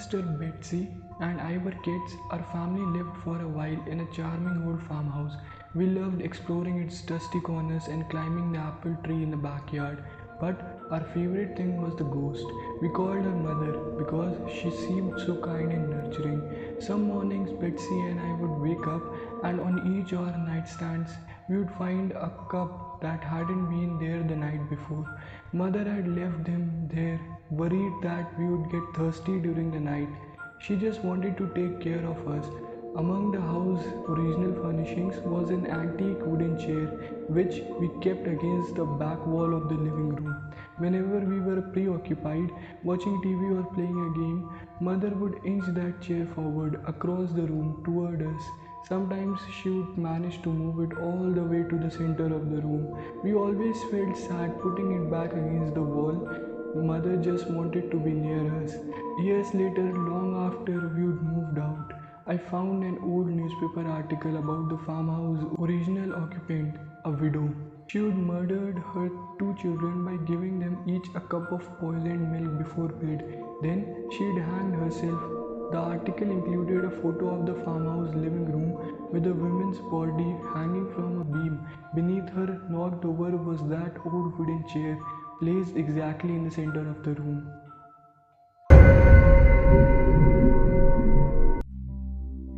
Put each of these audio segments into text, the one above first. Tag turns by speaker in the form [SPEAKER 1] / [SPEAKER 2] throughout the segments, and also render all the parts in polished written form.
[SPEAKER 1] sister Betsy and I were kids, our family lived for a while in a charming old farmhouse. We loved exploring its dusty corners and climbing the apple tree in the backyard. But our favorite thing was the ghost. We called her mother because she seemed so kind and nurturing. Some mornings, Betsy and I would wake up, and on each of our nightstands, we would find a cup that hadn't been there the night before. Mother had left them there, worried that we would get thirsty during the night. She just wanted to take care of us. Among the house's original furnishings was an antique wooden chair, which we kept against the back wall of the living room. Whenever we were preoccupied watching TV or playing a game, Mother would inch that chair forward across the room toward us. Sometimes she would manage to move it all the way to the center of the room. We always felt sad putting it back against the wall. Mother just wanted to be near us. Years later, long after we'd moved out, I found an old newspaper article about the farmhouse's original occupant, a widow. She had murdered her two children by giving them each a cup of poisoned milk before bed. Then she'd hanged herself. The article included a photo of the farmhouse living room with a woman's body hanging from a beam. Beneath her, knocked over, was that old wooden chair, placed exactly in the center of the room.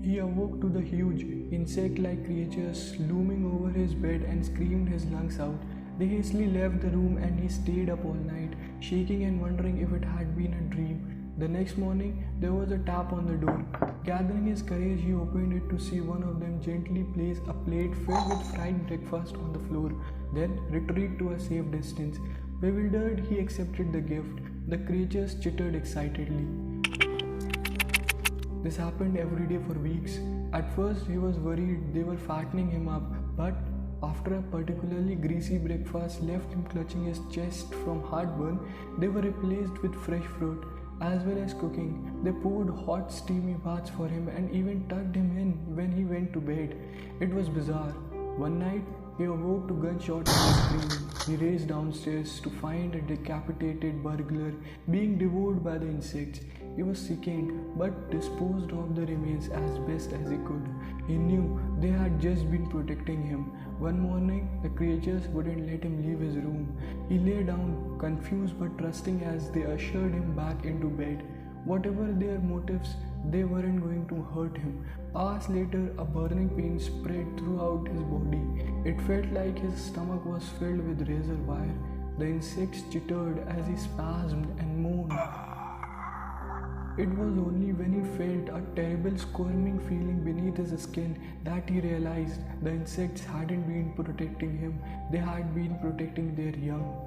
[SPEAKER 1] He awoke to the huge, insect-like creatures looming over his bed and screamed his lungs out. They hastily left the room and he stayed up all night, shaking and wondering if it had been a dream. The next morning, there was a tap on the door. Gathering his courage, he opened it to see one of them gently place a plate filled with fried breakfast on the floor, then retreat to a safe distance. Bewildered, he accepted the gift. The creatures chittered excitedly. This happened every day for weeks. At first, he was worried they were fattening him up, but after a particularly greasy breakfast left him clutching his chest from heartburn, they were replaced with fresh fruit. As well as cooking, they poured hot steamy baths for him and even tucked him in when he went to bed. It was bizarre. One night, he awoke to gunshots and screaming. He raced downstairs to find a decapitated burglar being devoured by the insects. He was sickened but disposed of the remains as best as he could. He knew they had just been protecting him. One morning, the creatures wouldn't let him leave his room. He lay down, confused but trusting as they ushered him back into bed. Whatever their motives, they weren't going to hurt him. Hours later, a burning pain spread throughout his body. It felt like his stomach was filled with razor wire. The insects chittered as he spasmed and moaned. It was only when he felt a terrible squirming feeling beneath his skin that he realized the insects hadn't been protecting him, they had been protecting their young.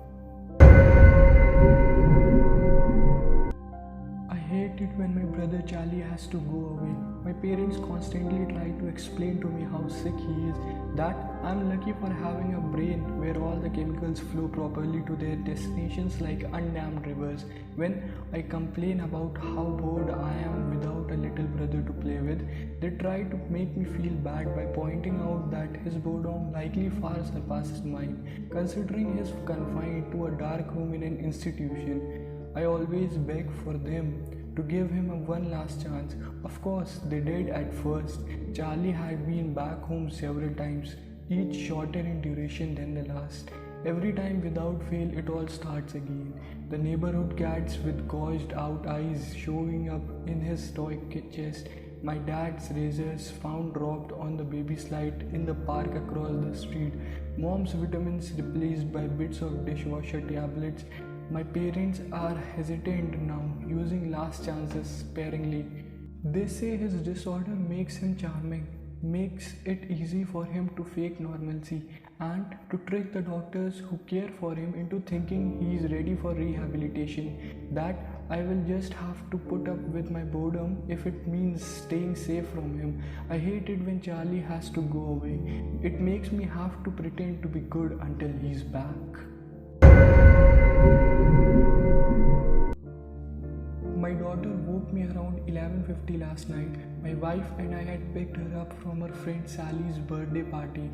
[SPEAKER 1] I hate it when my brother Charlie has to go away. My parents constantly try to explain to me how sick he is, that I'm lucky for having a brain where all the chemicals flow properly to their destinations like undammed rivers. When I complain about how bored I am without a little brother to play with, they try to make me feel bad by pointing out that his boredom likely far surpasses mine, considering he's confined to a dark room in an institution. I always beg for them to give him a one last chance. Of course, they did at first. Charlie had been back home several times, each shorter in duration than the last. Every time without fail, it all starts again. The neighborhood cats with gouged out eyes showing up in his toy chest. My dad's razors found dropped on the baby slide in the park across the street. Mom's vitamins replaced by bits of dishwasher tablets. My parents are hesitant now, using last chances sparingly. They say his disorder makes him charming, makes it easy for him to fake normalcy, and to trick the doctors who care for him into thinking he is ready for rehabilitation. That I will just have to put up with my boredom if it means staying safe from him. I hate it when Charlie has to go away. It makes me have to pretend to be good until he's back. My daughter woke me around 11:50 last night. My wife and I had picked her up from her friend Sally's birthday party,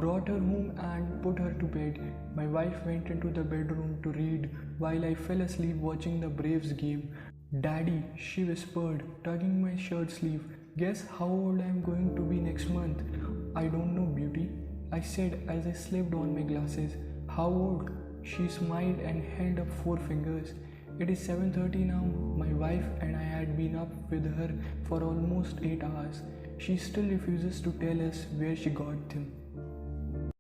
[SPEAKER 1] brought her home and put her to bed. My wife went into the bedroom to read while I fell asleep watching the Braves game. Daddy, she whispered, tugging my shirt sleeve. Guess how old I am going to be next month? I don't know, Beauty, I said as I slipped on my glasses. How old? She smiled and held up four fingers. It is 7:30 now. My wife and I had been up with her for almost 8 hours. She still refuses to tell us where she got them.